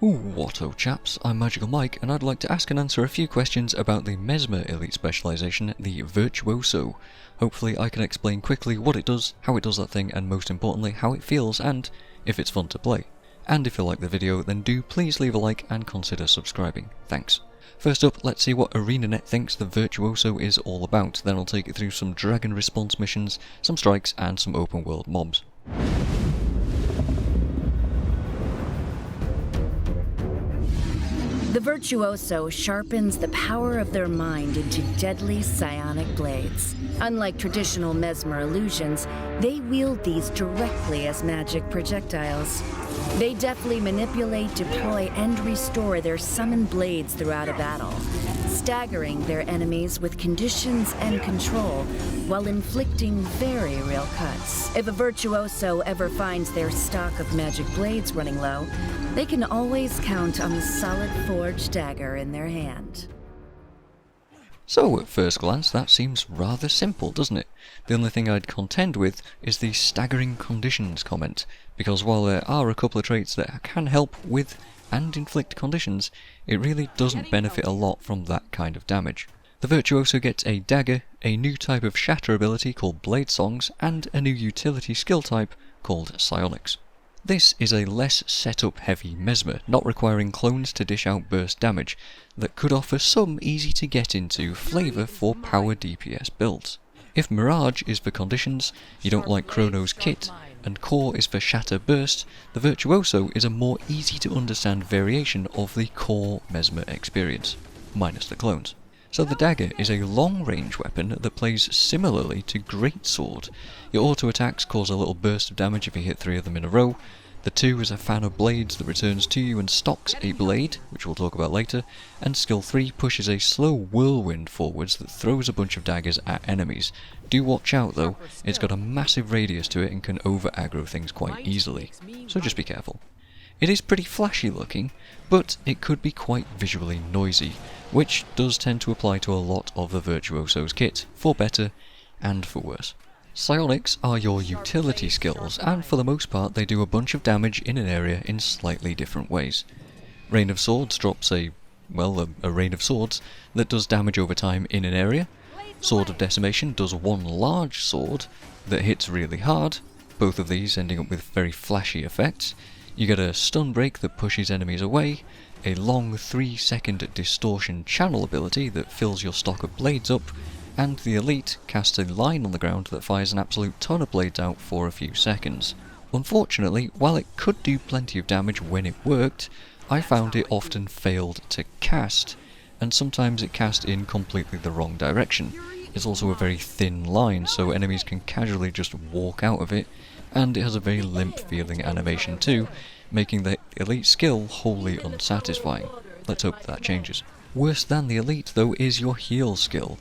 Whatto chaps, I'm Magical Mike and I'd like to ask and answer a few questions about the Mesmer elite specialization, the Virtuoso. Hopefully I can explain quickly what it does, how it does that thing, and most importantly how it feels and if it's fun to play. And if you like the video then do please leave a like and consider subscribing. Thanks. First up, let's see what ArenaNet thinks the Virtuoso is all about, then I'll take it through some dragon response missions, some strikes and some open world mobs. The Virtuoso sharpens the power of their mind into deadly psionic blades. Unlike traditional Mesmer illusions, they wield these directly as magic projectiles. They deftly manipulate, deploy, and restore their summoned blades throughout a battle, staggering their enemies with conditions and control while inflicting very real cuts. If a Virtuoso ever finds their stock of magic blades running low, they can always count on the solid forged dagger in their hand. So, at first glance, that seems rather simple, doesn't it? The only thing I'd contend with is the staggering conditions comment, because while there are a couple of traits that can help with and inflict conditions, it really doesn't benefit a lot from that kind of damage. The Virtuoso gets a dagger, a new type of shatter ability called Blade Songs, and a new utility skill type called Psionics. This is a less setup heavy Mesmer, not requiring clones to dish out burst damage, that could offer some easy to get into flavour for power DPS builds. If Mirage is for conditions, you don't like Chrono's kit, and Core is for shatter burst, the Virtuoso is a more easy to understand variation of the core Mesmer experience, minus the clones. So the dagger is a long-range weapon that plays similarly to Greatsword. Your auto-attacks cause a little burst of damage if you hit 3 of them in a row. The 2 is a fan of blades that returns to you and stocks a blade, which we'll talk about later, and skill 3 pushes a slow whirlwind forwards that throws a bunch of daggers at enemies. Do watch out though, it's got a massive radius to it and can over-aggro things quite easily, so just be careful. It is pretty flashy looking, but it could be quite visually noisy, which does tend to apply to a lot of the Virtuoso's kit, for better and for worse. Psionics are your utility skills, and for the most part they do a bunch of damage in an area in slightly different ways. Rain of Swords drops a Rain of Swords that does damage over time in an area. Sword of Decimation does one large sword that hits really hard, both of these ending up with very flashy effects. You get a stun break that pushes enemies away, a long 3-second distortion channel ability that fills your stock of blades up, and the elite casts a line on the ground that fires an absolute ton of blades out for a few seconds. Unfortunately, while it could do plenty of damage when it worked, I found it often failed to cast, and sometimes it cast in completely the wrong direction. It's also a very thin line, so enemies can casually just walk out of it, and it has a very limp feeling animation too, making the elite skill wholly unsatisfying. Let's hope that changes. Worse than the elite though is your heal skill,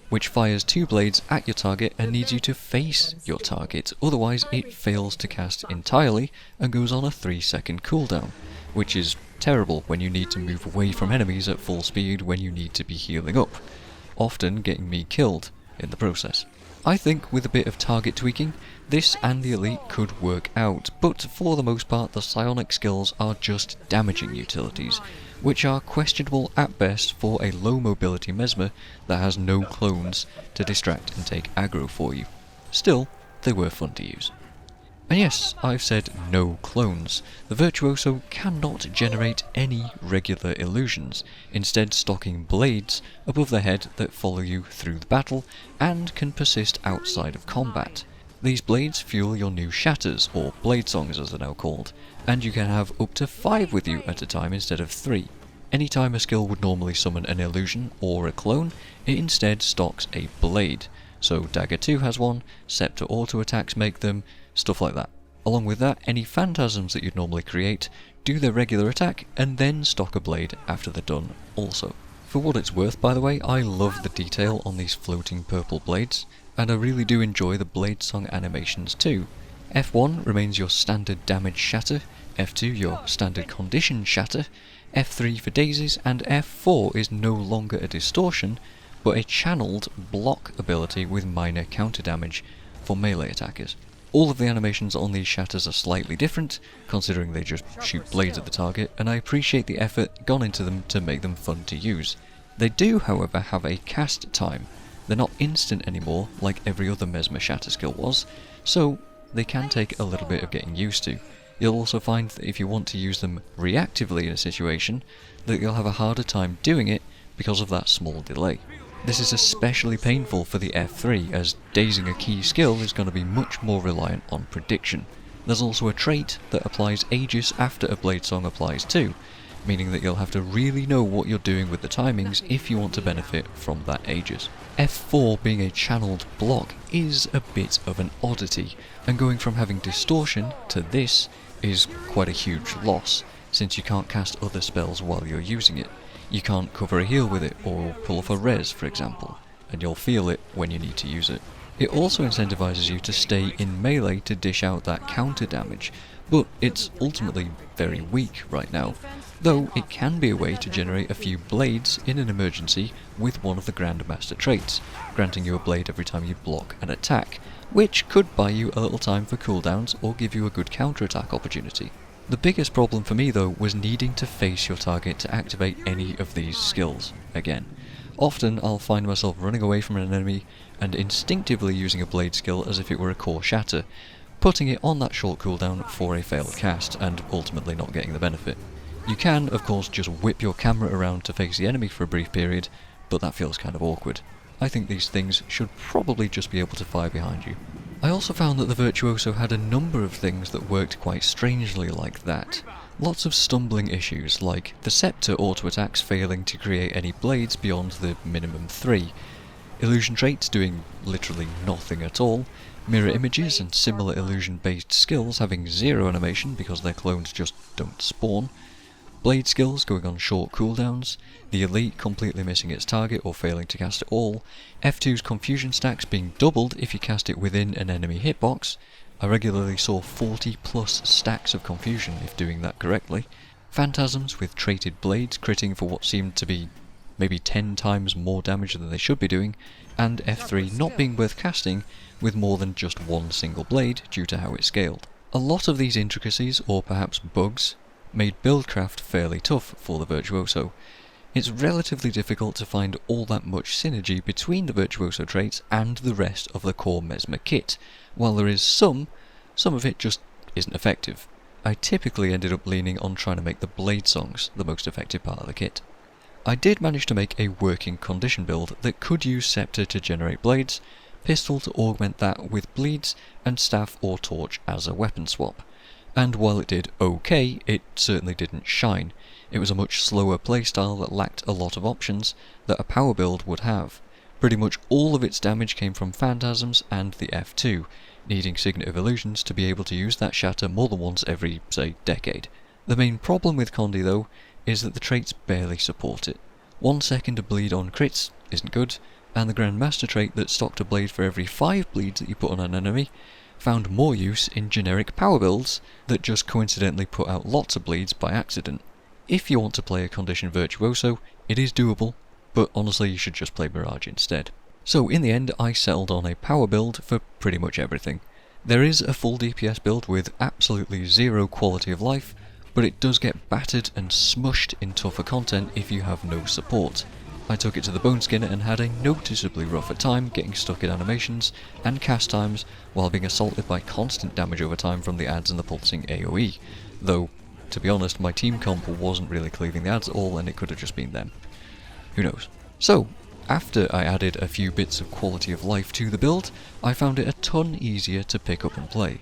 which fires 2 blades at your target and needs you to face your target, otherwise it fails to cast entirely and goes on a 3-second cooldown, which is terrible when you need to move away from enemies at full speed when you need to be healing up, often getting me killed in the process. I think with a bit of target tweaking, this and the elite could work out, but for the most part the psionic skills are just damaging utilities, which are questionable at best for a low mobility Mesmer that has no clones to distract and take aggro for you. Still, they were fun to use. And yes, I've said no clones. The Virtuoso cannot generate any regular illusions, instead stocking blades above the head that follow you through the battle and can persist outside of combat. These blades fuel your new shatters, or blade songs as they're now called, and you can have up to 5 with you at a time instead of 3. Anytime a skill would normally summon an illusion or a clone, it instead stocks a blade. So Dagger 2 has one, Scepter auto attacks make them, stuff like that. Along with that, any phantasms that you'd normally create do their regular attack and then stock a blade after they're done also. For what it's worth, by the way, I love the detail on these floating purple blades, and I really do enjoy the blade song animations too. F1 remains your standard damage shatter, F2 your standard condition shatter, F3 for daisies, and F4 is no longer a distortion, but a channeled block ability with minor counter damage for melee attackers. All of the animations on these shatters are slightly different, considering they just shoot blades at the target, and I appreciate the effort gone into them to make them fun to use. They do, however, have a cast time. They're not instant anymore, like every other Mesmer shatter skill was, so they can take a little bit of getting used to. You'll also find that if you want to use them reactively in a situation, that you'll have a harder time doing it because of that small delay. This is especially painful for the F3, as dazing a key skill is going to be much more reliant on prediction. There's also a trait that applies Aegis after a blade song applies too, meaning that you'll have to really know what you're doing with the timings if you want to benefit from that Aegis. F4 being a channeled block is a bit of an oddity, and going from having distortion to this is quite a huge loss, since you can't cast other spells while you're using it. You can't cover a heal with it, or pull off a res, for example, and you'll feel it when you need to use it. It also incentivizes you to stay in melee to dish out that counter damage, but it's ultimately very weak right now, though it can be a way to generate a few blades in an emergency with one of the Grandmaster traits, granting you a blade every time you block an attack, which could buy you a little time for cooldowns or give you a good counterattack opportunity. The biggest problem for me though was needing to face your target to activate any of these skills again. Often I'll find myself running away from an enemy and instinctively using a blade skill as if it were a core shatter, putting it on that short cooldown for a failed cast and ultimately not getting the benefit. You can, of course, just whip your camera around to face the enemy for a brief period, but that feels kind of awkward. I think these things should probably just be able to fire behind you. I also found that the Virtuoso had a number of things that worked quite strangely like that. Lots of stumbling issues, like the Scepter auto-attacks failing to create any blades beyond the minimum 3, illusion traits doing literally nothing at all, mirror images and similar illusion-based skills having zero animation because their clones just don't spawn, blade skills going on short cooldowns, the elite completely missing its target or failing to cast it all, F2's confusion stacks being doubled if you cast it within an enemy hitbox. I regularly saw 40 plus stacks of confusion if doing that correctly, phantasms with traded blades critting for what seemed to be maybe 10 times more damage than they should be doing, and F3 not being worth casting with more than just one single blade due to how it scaled. A lot of these intricacies, or perhaps bugs, made buildcraft fairly tough for the Virtuoso. It's relatively difficult to find all that much synergy between the Virtuoso traits and the rest of the core Mesmer kit. While there is some of it just isn't effective. I typically ended up leaning on trying to make the blade songs the most effective part of the kit. I did manage to make a working condition build that could use Scepter to generate blades, Pistol to augment that with bleeds, and Staff or Torch as a weapon swap. And while it did okay, it certainly didn't shine. It was a much slower playstyle that lacked a lot of options that a power build would have. Pretty much all of its damage came from Phantasms and the F2, needing Signet of Illusions to be able to use that shatter more than once every, say, decade. The main problem with Condi though, is that the traits barely support it. 1 second of bleed on crits isn't good, and the Grandmaster trait that stocked a blade for every 5 bleeds that you put on an enemy found more use in generic power builds that just coincidentally put out lots of bleeds by accident. If you want to play a Condition Virtuoso, it is doable, but honestly you should just play Mirage instead. So in the end I settled on a power build for pretty much everything. There is a full DPS build with absolutely zero quality of life, but it does get battered and smushed in tougher content if you have no support. I took it to the Bone Skinner and had a noticeably rougher time getting stuck in animations and cast times while being assaulted by constant damage over time from the ads and the pulsing AoE, though, to be honest, my team comp wasn't really cleaving the ads at all and it could have just been them. Who knows? So, after I added a few bits of quality of life to the build, I found it a ton easier to pick up and play.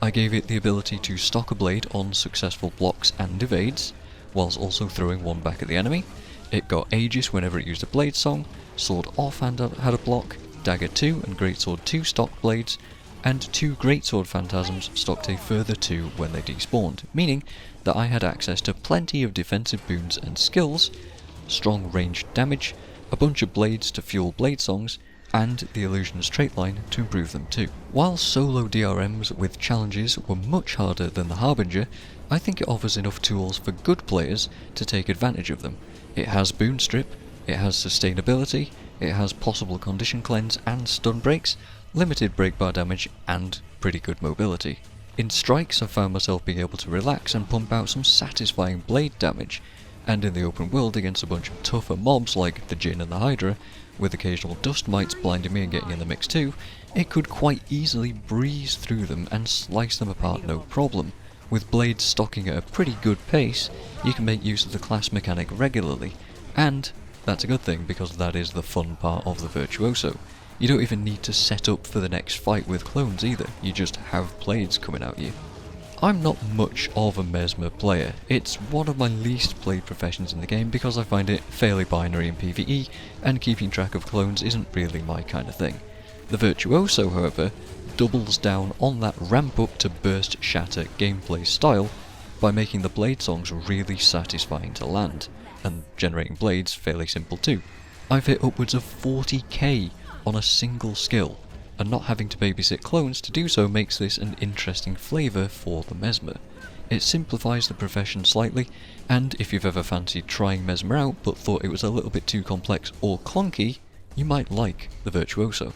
I gave it the ability to stock a blade on successful blocks and evades, whilst also throwing one back at the enemy. It got Aegis whenever it used a blade song, Sword Offhand had a block, Dagger 2 and Greatsword 2 stocked blades, and 2 Greatsword Phantasms stocked a further 2 when they despawned, meaning that I had access to plenty of defensive boons and skills, strong ranged damage, a bunch of blades to fuel blade songs, and the Illusions trait line to improve them too. While solo DRMs with challenges were much harder than the Harbinger, I think it offers enough tools for good players to take advantage of them. It has Boon Strip, it has sustainability, it has possible condition cleanse and stun breaks, limited break bar damage, and pretty good mobility. In strikes, I've found myself being able to relax and pump out some satisfying blade damage, and in the open world against a bunch of tougher mobs like the Djinn and the Hydra, with occasional dust mites blinding me and getting in the mix too, it could quite easily breeze through them and slice them apart no problem. With blades stocking at a pretty good pace, you can make use of the class mechanic regularly, and that's a good thing because that is the fun part of the Virtuoso. You don't even need to set up for the next fight with clones either, you just have blades coming at you. I'm not much of a Mesmer player. It's one of my least played professions in the game because I find it fairly binary in PvE, and keeping track of clones isn't really my kind of thing. The Virtuoso, however, doubles down on that ramp up to burst shatter gameplay style by making the blade songs really satisfying to land, and generating blades fairly simple too. I've hit upwards of 40k on a single skill, and not having to babysit clones to do so makes this an interesting flavour for the Mesmer. It simplifies the profession slightly, and if you've ever fancied trying Mesmer out but thought it was a little bit too complex or clunky, you might like the Virtuoso.